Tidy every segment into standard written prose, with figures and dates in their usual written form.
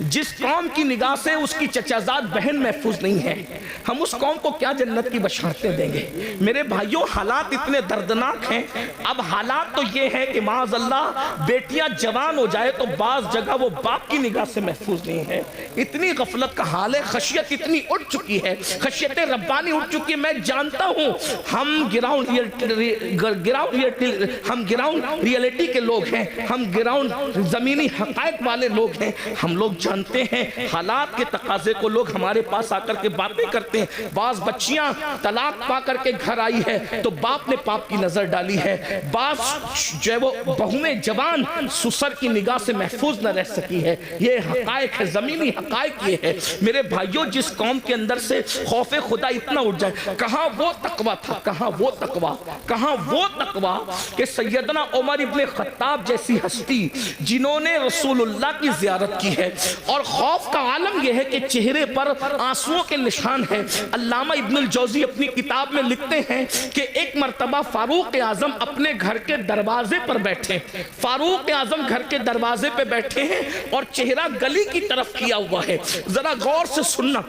جس قوم کی نگاہ سے اس کی چچازاد بہن محفوظ نہیں ہے، ہم اس قوم کو کیا جنت کی بشارتیں دیں گے؟ میرے بھائیوں، حالات اتنے دردناک ہیں۔ اب حالات تو یہ ہے کہ معاذ اللہ بیٹیاں جوان ہو جائے تو بعض جگہ وہ باپ کی نگاہ سے محفوظ نہیں ہے۔ اتنی غفلت کا حال ہے، خشیت اتنی اٹھ چکی ہے، خشیت ربانی اٹھ چکی ہے۔ میں جانتا ہوں ہم گراؤنڈ ریئلٹی کے لوگ ہیں، ہم گراؤنڈ زمینی حقائق والے لوگ ہیں، ہم لوگ جانتے ہیں حالات کے تقاضے کو۔ لوگ ہمارے پاس آ کر کے باتیں کرتے ہیں، بعض بچیاں طلاق پا کر کے گھر آئی ہے تو باپ نے باپ کی نظر ڈالی ہے، بعض جو ہے وہ بہویں جوان سسر کی نگاہ سے محفوظ نہ رہ سکی ہے۔ یہ حقائق ہے، زمینی حقائق یہ ہے۔ میرے بھائیوں، جس قوم کے اندر سے خوف خدا اتنا اٹھ جائے، کہاں وہ تقویٰ تھا، کہاں وہ تقویٰ، کہاں وہ تقویٰ کہ سیدنا عمر ابن خطاب جیسی ہستی جنہوں نے رسول اللہ کی زیارت کی ہے، اور خوف کا عالم یہ ہے کہ چہرے پر آنسوؤں کے نشان ہیں۔ علامہ ابن الجوزی اپنی کتاب میں لکھتے ہیں کہ ایک مرتبہ فاروق اعظم اپنے گھر کے دروازے پر بیٹھے، فاروق اعظم گھر کے دروازے پہ بیٹھے ہیں اور چہرہ گلی کی طرف کیا ہوا ہے۔ ذرا غور سے سننا،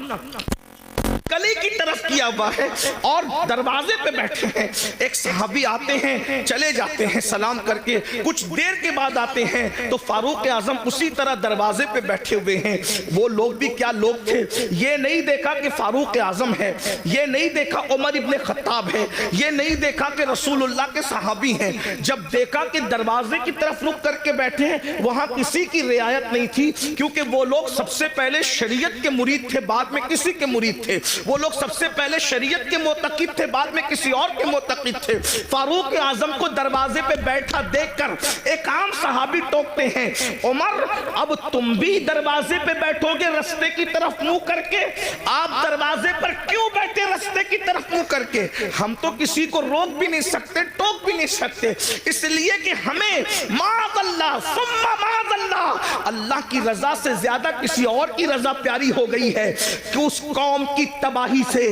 گلی کی طرف کیا ہوا ہے اور دروازے پہ بیٹھے ہیں۔ ایک صحابی آتے ہیں، چلے جاتے ہیں سلام کر کے، کچھ دیر کے بعد آتے ہیں تو فاروق اعظم اسی طرح دروازے پہ بیٹھے ہوئے ہیں۔ وہ لوگ بھی کیا لوگ تھے، یہ نہیں دیکھا کہ فاروق اعظم ہے، یہ نہیں دیکھا عمر ابن خطاب ہے، یہ نہیں دیکھا کہ رسول اللہ کے صحابی ہیں۔ جب دیکھا کہ دروازے کی طرف رک کر کے بیٹھے ہیں، وہاں کسی کی رعایت نہیں تھی، کیونکہ وہ لوگ سب سے پہلے شریعت کے مرید تھے، بعد میں کسی کے مرید تھے۔ وہ لوگ سب سے پہلے شریعت کے معتقد تھے، بعد میں کسی اور کے معتقد تھے۔ فاروق اعظم کو دروازے پہ بیٹھا دیکھ کر ایک عام صحابی ٹوکتے ہیں، عمر اب تم بھی دروازے پہ بیٹھو گے رستے کی طرف منہ کر کے؟ آپ دروازے پر کیوں بیٹھے رستے کی طرف منہ کر کے؟ ہم تو کسی کو روک بھی نہیں سکتے، ٹوک بھی نہیں سکتے، اس لیے کہ ہمیں معاذ اللہ ثم معاذ اللہ اللہ کی رضا سے زیادہ کسی اور کی رضا پیاری ہو گئی ہے کہ اس قوم کی تباہی سے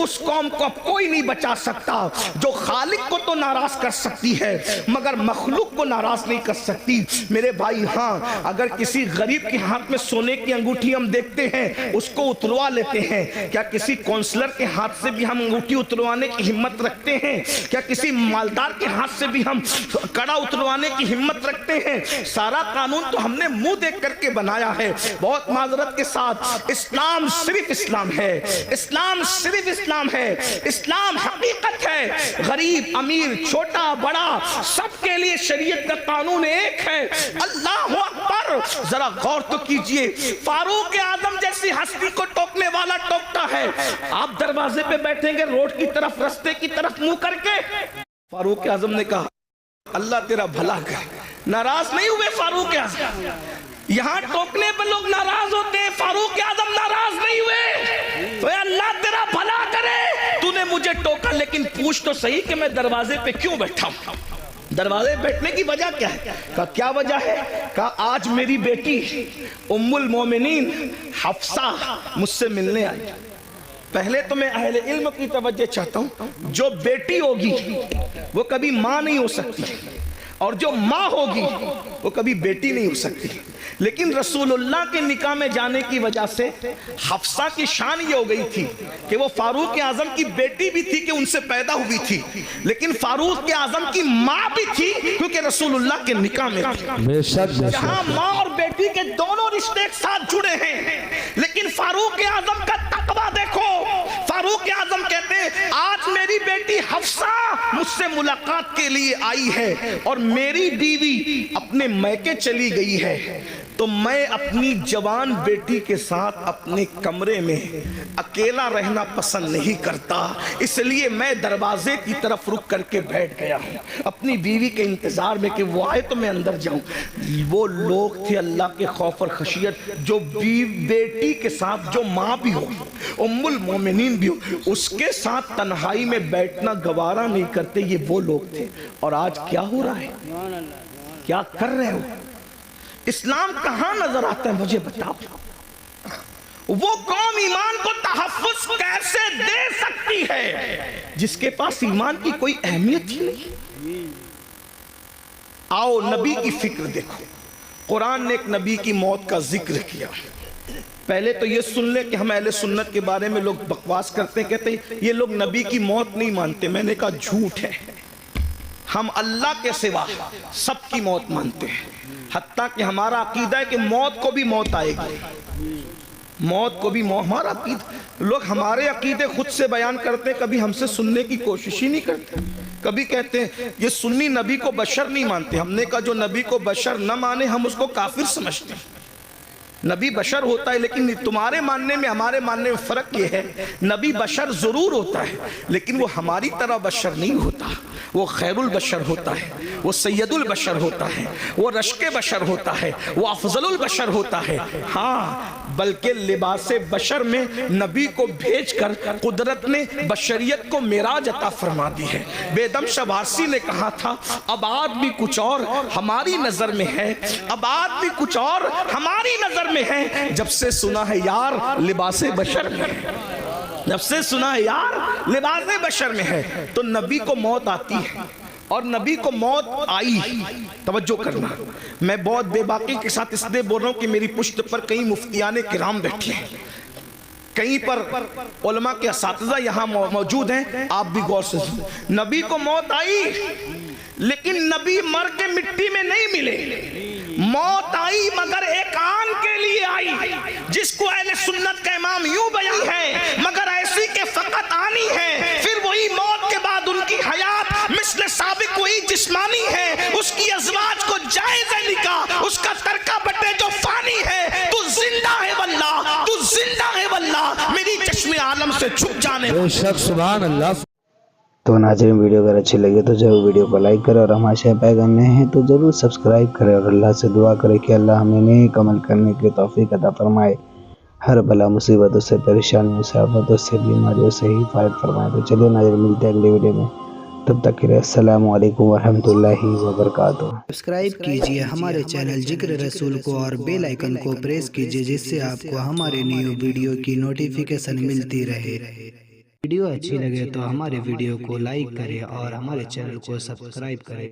اس قوم کو اب کوئی نہیں بچا سکتا۔ جو خالق کو تو ناراض کر سکتی ہے مگر مخلوق کو ناراض نہیں کر سکتی۔ میرے بھائی، ہاں اگر کسی غریب کے ہاتھ میں سونے کی انگوٹھی ہم دیکھتے ہیں، اس کو اتروا لیتے ہیں۔ کیا کسی کونسلر کے ہاتھ سے بھی ہم انگوٹھی اتروانے کی ہمت رکھتے ہیں؟ کیا کسی مالدار کے ہاتھ سے بھی ہم کڑا اتروانے کی ہمت رکھتے ہیں؟ سارا قانون تو ہم نے منہ دیکھ کر کے بنایا ہے۔ بہت معذرت کے ساتھ، اسلام صرف اسلام ہے، اسلام صرف اسلام ہے، اسلام حقیقت ہے۔ غریب امیر چھوٹا بڑا سب کے لیے شریعت کا قانون ایک ہے۔ اللہ اکبر! ذرا غور تو کیجئے، فاروق اعظم جیسی ہستی کو ٹوکنے والا ٹوکتا ہے، آپ دروازے پہ بیٹھیں گے روڈ کی طرف رستے کی طرف منہ کر کے؟ فاروق اعظم نے کہا اللہ تیرا بھلا کرے۔ ناراض نہیں ہوئے فاروق اعظم؟ یہاں ٹوکنے پہ لوگ ناراض ہوتے ہیں، فاروق اعظم ناراض نہیں ہوئے۔ تو اللہ تیرا بھلا کرے، تو نے مجھے ٹوکا لیکن پوچھ تو صحیح کہ میں دروازے پہ کیوں بیٹھا ہوں؟ دروازے بیٹھنے کی وجہ کیا ہے؟ کہا کیا وجہ ہے؟ کہا آج میری بیٹی ام المومنین حفصہ مجھ سے ملنے آئی۔ پہلے تو میں اہل علم کی توجہ چاہتا ہوں، جو بیٹی ہوگی وہ کبھی ماں نہیں ہو سکتی، اور جو ماں ہوگی وہ کبھی بیٹی نہیں ہو سکتی۔ لیکن رسول اللہ کے نکاح میں جانے کی وجہ سے حفصہ کی شان یہ ہو گئی تھی کہ وہ فاروق اعظم کی بیٹی بھی تھی کہ ان سے پیدا ہوئی تھی، لیکن فاروق اعظم کی ماں بھی تھی کیونکہ رسول اللہ کے نکاح میں تھی۔ جہاں ماں اور بیٹی کے دونوں رشتے ایک ساتھ جڑے ہیں، لیکن فاروق اعظم کا تقویٰ دیکھو۔ فاروق اعظم کہتے ہیں آج میری بیٹی حفصہ مجھ سے ملاقات کے لیے آئی ہے اور میری بیوی اپنے میکے چلی گئی ہے، تو میں اپنی جوان بیٹی کے ساتھ اپنے کمرے میں اکیلا رہنا پسند نہیں کرتا، اس لیے میں دروازے کی طرف رک کر کے بیٹھ گیا ہوں اپنی بیوی کے انتظار میں کہ وہ آئے تو میں اندر جاؤں۔ وہ لوگ تھے اللہ کے خوف اور خشیت، جو بیٹی کے ساتھ جو ماں بھی ہو، ام المومنین بھی ہو، اس کے ساتھ تنہائی میں بیٹھنا گوارا نہیں کرتے۔ یہ وہ لوگ تھے، اور آج کیا ہو رہا ہے؟ کیا کر رہے ہو؟ اسلام کہاں نظر آتا ہے مجھے بتاؤ؟ وہ قوم ایمان کو تحفظ کیسے دے سکتی ہے جس کے پاس ایمان کی کوئی اہمیت ہی نہیں؟ آؤ نبی کی فکر دیکھو۔ قرآن نے ایک نبی کی موت کا ذکر کیا، پہلے تو یہ سن لیں کہ ہم اہل سنت کے بارے میں لوگ بکواس کرتے ہیں، کہتے ہیں یہ لوگ نبی کی موت نہیں مانتے. میں نے کہا جھوٹ ہے. ہم اللہ کے سوا سب کی موت مانتے ہیں، حتیٰ کہ ہمارا عقیدہ ہے کہ موت کو بھی موت آئے گی. موت کو بھی موت. ہمارا عقیدہ، لوگ ہمارے عقیدے خود سے بیان کرتے ہیں، کبھی ہم سے سننے کی کوشش ہی نہیں کرتے. کبھی کہتے ہیں یہ سنی نبی کو بشر نہیں مانتے. ہم نے کہا جو نبی کو بشر نہ مانے ہم اس کو کافر سمجھتے ہیں. نبی بشر ہوتا ہے لیکن تمہارے ماننے میں ہمارے ماننے میں فرق یہ ہے، نبی بشر ضرور ہوتا ہے لیکن وہ ہماری طرح بشر نہیں ہوتا. وہ خیر البشر ہوتا ہے، وہ سید البشر ہوتا ہے، وہ رشک بشر ہوتا ہے، وہ افضل البشر ہوتا ہے. ہاں، بلکہ لباس بشر میں نبی کو بھیج کر قدرت نے بشریت کو معراج عطا فرما دی ہے. بیدم شبارسی نے کہا تھا اب آدمی کچھ اور ہماری نظر میں ہے، اب آدمی کچھ اور ہماری نظر میں ہے، جب سے سنا ہے یار لباس بشر میں ہے. جب سے سنا ہے یار لباس بشر میں ہے. تو نبی کو موت آتی ہے اور نبی کو موت آئی. توجہ کرنا، میں بہت بے باکی کے ساتھ اس لیے بول رہا ہوں کہ میری پشت پر کئی مفتیان کرام بیٹھے ہیں، کہیں پر علماء کے اساتذہ یہاں موجود ہیں. آپ بھی غور سے سنیں. نبی کو موت آئی لیکن نبی مر کے مٹی میں نہیں ملے. موت آئی مگر ایک آن کے لیے آئی، جس کو اہل سنت کا امام یوں بیان ہے مگر ایسی کہ فقط آنی ہے. پھر وہی موت کے بعد ان کی حیات مثل سابق وہی جسمانی ہے. اس کی ازواج کو جائز نکاح، اس کا ترکہ بٹے جو فانی ہے. تو زندہ ہے واللہ، تو زندہ ہے واللہ، میری چشم عالم سے چھپ جانے. بے شک سبحان اللہ. تو ناظرین ویڈیو اگر اچھی لگے تو ضرور ویڈیو کو لائک کریں، اور ہمارے چینل پہ اگر نئے ہیں تو ضرور سبسکرائب کریں، اور اللہ سے دعا کریں کہ اللہ ہمیں نیک عمل کرنے کی توفیق عطا فرمائے، ہر بلا مصیبتوں سے، پریشانیوں سے، آفتوں سے، بیماریوں سے حفاظت فرمائے. تو چلیے ناظرین ملتے ہیں اگلے ویڈیو میں، تب تک کے لیے السلام علیکم ورحمۃ اللہ وبرکاتہ. سبسکرائب کیجئے ہمارے چینل ذکر رسول کو اور بیل آئیکن کو پریس کیجئے، جس سے آپ کو ہمارے نیو ویڈیو کی نوٹیفیکیشن ملتی رہے. ویڈیو اچھی لگے تو ہمارے ویڈیو کو لائک کریں اور ہمارے چینل کو سبسکرائب کریں.